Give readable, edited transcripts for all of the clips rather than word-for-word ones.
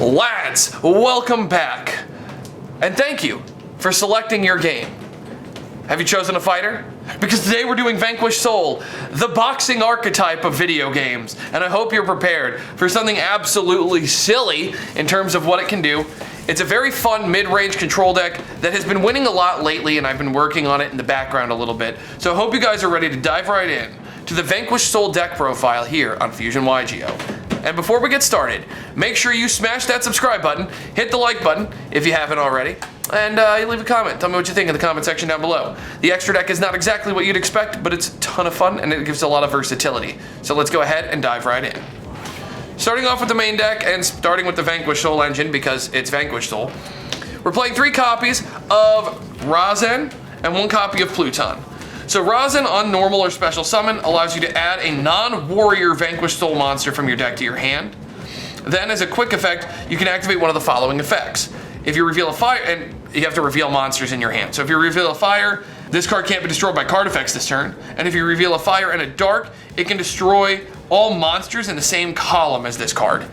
Lads, welcome back. And thank you for selecting your game. Have you chosen a fighter? Because today we're doing Vanquish Soul, the boxing archetype of video games. And I hope you're prepared for something absolutely silly in terms of what it can do. It's a very fun mid-range control deck that has been winning a lot lately, and I've been working on it in the background a little bit. So I hope you guys are ready to dive right in to the Vanquish Soul deck profile here on Fusion YGO. And before we get started, make sure you smash that subscribe button, hit the like button if you haven't already, and leave a comment. Tell me what you think in the comment section down below. The extra deck is not exactly what you'd expect, but it's a ton of fun and it gives a lot of versatility. So let's go ahead and dive right in. Starting off with the main deck and starting with the Vanquish Soul engine because it's Vanquish Soul, we're playing 3 copies of Razen and 1 copy of Pluton. So Razen on normal or special summon allows you to add a non-warrior Vanquish Soul monster from your deck to your hand. Then as a quick effect, you can activate one of the following effects. If you reveal a fire, and you have to reveal monsters in your hand. So if you reveal a fire, this card can't be destroyed by card effects this turn. And if you reveal a fire and a dark, it can destroy all monsters in the same column as this card.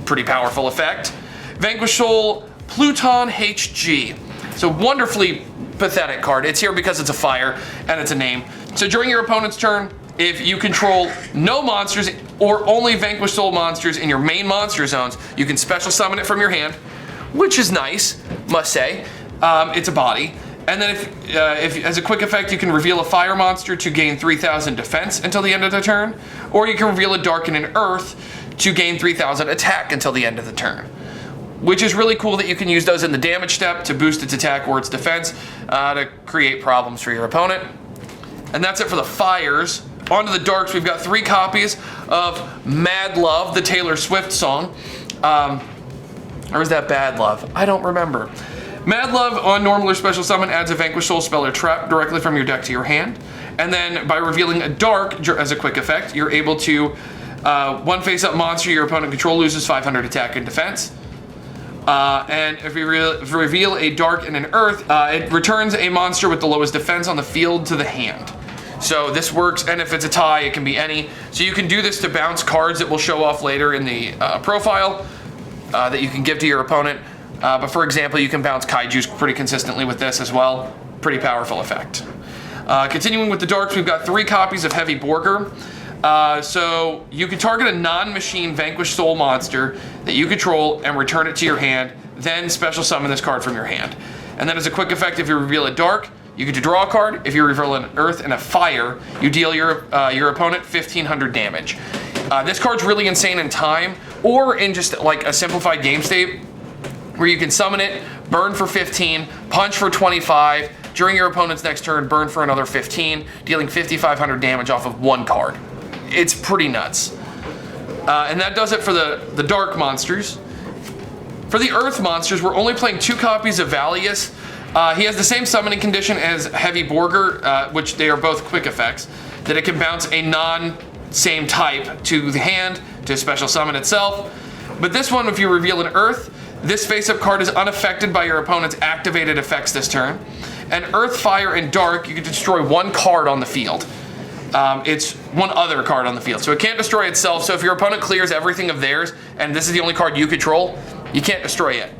Pretty powerful effect. Vanquish Soul Pluton HG. So wonderfully pathetic card. It's here because it's a fire and it's a name. So during your opponent's turn, if you control no monsters or only Vanquish Soul monsters in your main monster zones, you can special summon it from your hand, which is nice, must say. It's a body. And then if as a quick effect, you can reveal a fire monster to gain 3,000 defense until the end of the turn, or you can reveal a dark and an earth to gain 3,000 attack until the end of the turn. Which is really cool that you can use those in the damage step to boost its attack or its defense to create problems for your opponent. And that's it for the fires. On to the darks, we've got 3 copies of Mad Love, the Taylor Swift song. Or is that Bad Love? I don't remember. Mad Love on normal or special summon adds a Vanquish Soul spell or trap directly from your deck to your hand. And then by revealing a dark as a quick effect, you're able to, 1 face-up monster your opponent control loses 500 attack and defense. And if you reveal a dark and an earth, it returns a monster with the lowest defense on the field to the hand. So this works, and if it's a tie, it can be any. So you can do this to bounce cards that will show off later in the profile that you can give to your opponent. But for example, you can bounce kaijus pretty consistently with this as well. Pretty powerful effect. Continuing with the darks, we've got 3 copies of Heavy Borger. So you can target a non-machine Vanquish Soul monster that you control and return it to your hand, then special summon this card from your hand. And then as a quick effect, if you reveal a dark, you get to draw a card. If you reveal an earth and a fire, you deal your opponent 1,500 damage. This card's really insane in time, or in just like a simplified game state, where you can summon it, burn for 15, punch for 25, during your opponent's next turn, burn for another 15, dealing 5,500 damage off of 1 card. It's pretty nuts. And that does it for the dark monsters. For the earth monsters, we're only playing 2 copies of Valius. He has the same summoning condition as Heavy Borger, which they are both quick effects, that it can bounce a non-same type to the hand to special summon itself. But this one, if you reveal an earth, this face-up card is unaffected by your opponent's activated effects this turn. And earth, fire, and dark, you can destroy 1 card on the field. It's 1 other card on the field. So it can't destroy itself. So if your opponent clears everything of theirs, and this is the only card you control, you can't destroy it.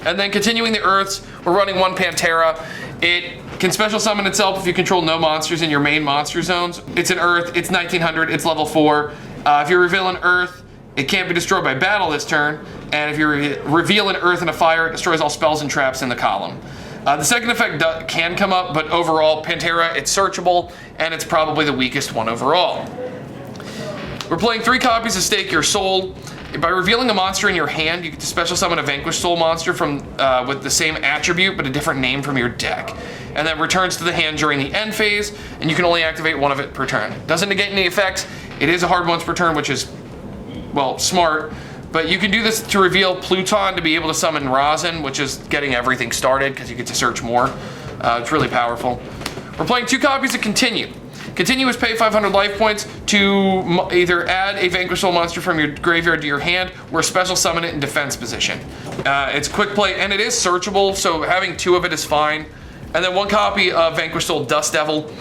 And then continuing the earths, we're running 1 Pantera. It can special summon itself if you control no monsters in your main monster zones. It's an earth, it's 1900, it's level 4. If you reveal an earth, it can't be destroyed by battle this turn. And if you reveal an earth and a fire, it destroys all spells and traps in the column. The second effect can come up, but overall, Pantera, it's searchable, and it's probably the weakest one overall. We're playing 3 copies of Stake Your Soul. By revealing a monster in your hand, you get to special summon a Vanquish Soul monster from with the same attribute, but a different name from your deck. And that returns to the hand during the end phase, and you can only activate 1 of it per turn. Doesn't negate any effects. It is a hard once per turn, which is, well, smart. But you can do this to reveal Pluton to be able to summon Razen, which is getting everything started because you get to search more. It's really powerful. We're playing 2 copies of Continue. Continue is pay 500 life points to either add a Vanquish Soul monster from your graveyard to your hand or special summon it in defense position. It's quick play and it is searchable, so having 2 of it is fine. And then 1 copy of Vanquish Soul Dust Devil.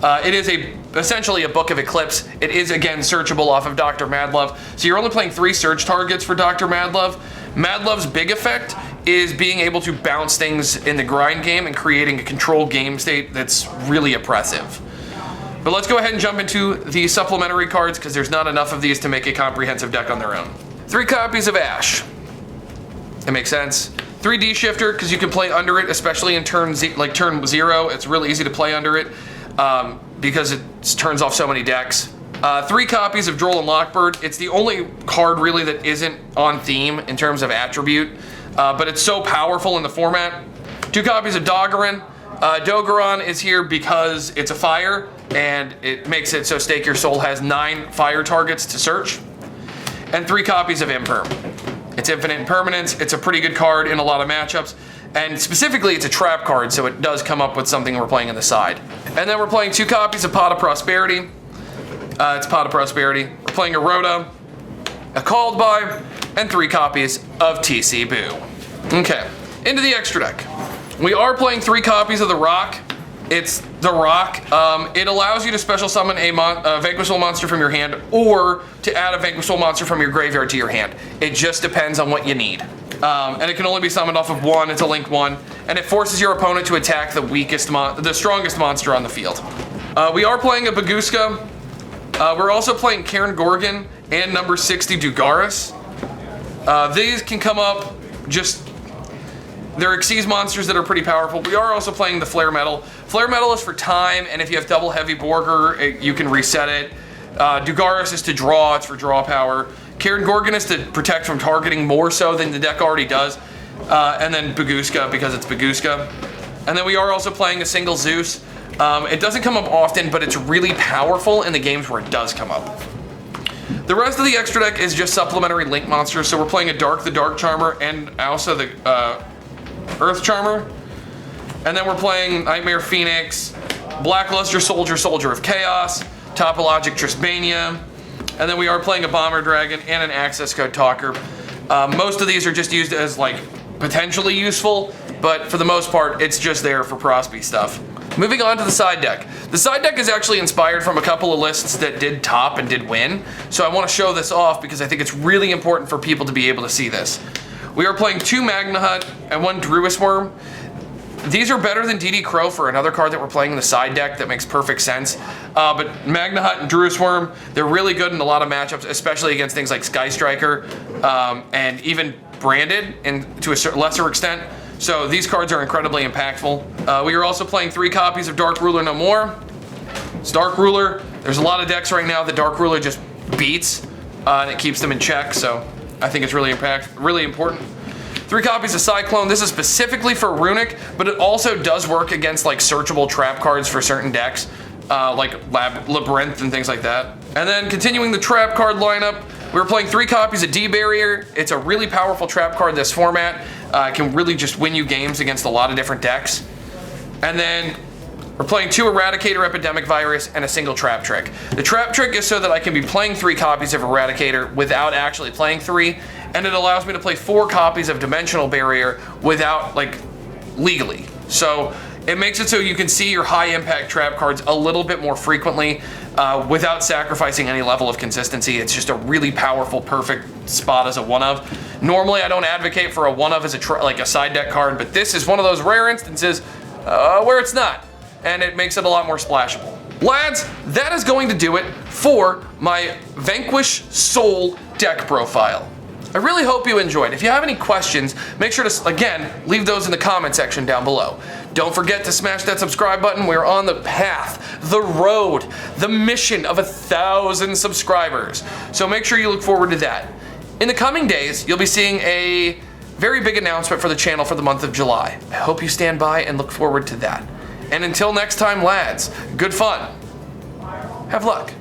It is a essentially a Book of Eclipse. It is, again, searchable off of Dr. Madlove. So you're only playing 3 search targets for Dr. Madlove. Madlove's big effect is being able to bounce things in the grind game and creating a controlled game state that's really oppressive. But let's go ahead and jump into the supplementary cards because there's not enough of these to make a comprehensive deck on their own. 3 copies of Ash. It makes sense. 3D Shifter, because you can play under it, especially in turn 0. It's really easy to play under it because it turns off so many decks. 3 copies of Droll and Lockbird. It's the only card really that isn't on theme in terms of attribute, but it's so powerful in the format. 2 copies of Dogoran. Dogoran is here because it's a fire, and it makes it so Stake Your Soul has 9 fire targets to search. And 3 copies of Imperm. It's infinite impermanence. It's a pretty good card in a lot of matchups. And specifically, it's a trap card, so it does come up with something we're playing on the side. And then we're playing 2 copies of Pot of Prosperity. It's Pot of Prosperity. We're playing a Rhoda, a Called By, and 3 copies of TC Boo. Okay, into the extra deck. We are playing 3 copies of the Rock. It's the Rock. It allows you to special summon a Vanquish Soul monster from your hand, or to add a Vanquish Soul monster from your graveyard to your hand. It just depends on what you need. And it can only be summoned off of 1. It's a link 1, and it forces your opponent to attack the strongest monster on the field. We are playing a Baguska. We're also playing Karen Gorgon and number 60 Dugaris. These can come up just. They're Xyz monsters that are pretty powerful. We are also playing the Flare Metal. Flare Metal is for time, and if you have double Heavy Borger, you can reset it. Dugaris is to draw, it's for draw power. Karen Gorgon is to protect from targeting more so than the deck already does. And then Baguska, because it's Baguska. And then we are also playing a single Zeus. It doesn't come up often, but it's really powerful in the games where it does come up. The rest of the extra deck is just supplementary link monsters, so we're playing a Dark the Dark Charmer and also the Earth Charmer. And then we're playing Nightmare Phoenix, Blackluster Soldier, Soldier of Chaos, Topologic Trispania, and then we are playing a Bomber Dragon and an Access Code Talker. Most of these are just used as like potentially useful, but for the most part, it's just there for Prosby stuff. Moving on to the side deck. The side deck is actually inspired from a couple of lists that did top and did win, so I want to show this off because I think it's really important for people to be able to see this. We are playing 2 Magna Hut and 1 Druis Worm. These are better than DD Crow for another card that we're playing in the side deck that makes perfect sense. But Magna Hut and Druis Worm, they're really good in a lot of matchups, especially against things like Sky Striker and even Branded and to a lesser extent. So these cards are incredibly impactful. We are also playing 3 copies of Dark Ruler No More. It's Dark Ruler. There's a lot of decks right now that Dark Ruler just beats and it keeps them in check. So I think it's really important. 3 copies of Cyclone. This is specifically for Runic, but it also does work against like searchable trap cards for certain decks, like Labyrinth and things like that. And then continuing the trap card lineup, we're playing 3 copies of D-Barrier. It's a really powerful trap card in this format. It can really just win you games against a lot of different decks. And then we're playing 2 Eradicator Epidemic Virus and a single Trap Trick. The Trap Trick is so that I can be playing 3 copies of Eradicator without actually playing 3, and it allows me to play 4 copies of Dimensional Barrier without, like, legally. So it makes it so you can see your high impact trap cards a little bit more frequently without sacrificing any level of consistency. It's just a really powerful, perfect spot as a one-of. Normally I don't advocate for a one-of as like a side deck card, but this is one of those rare instances where it's not, and it makes it a lot more splashable. Lads, that is going to do it for my Vanquish Soul deck profile. I really hope you enjoyed. If you have any questions, make sure to, again, leave those in the comment section down below. Don't forget to smash that subscribe button. We're on the path, the road, the mission of 1,000 subscribers. So make sure you look forward to that. In the coming days, you'll be seeing a very big announcement for the channel for the month of July. I hope you stand by and look forward to that. And until next time, lads, good fun. Have luck.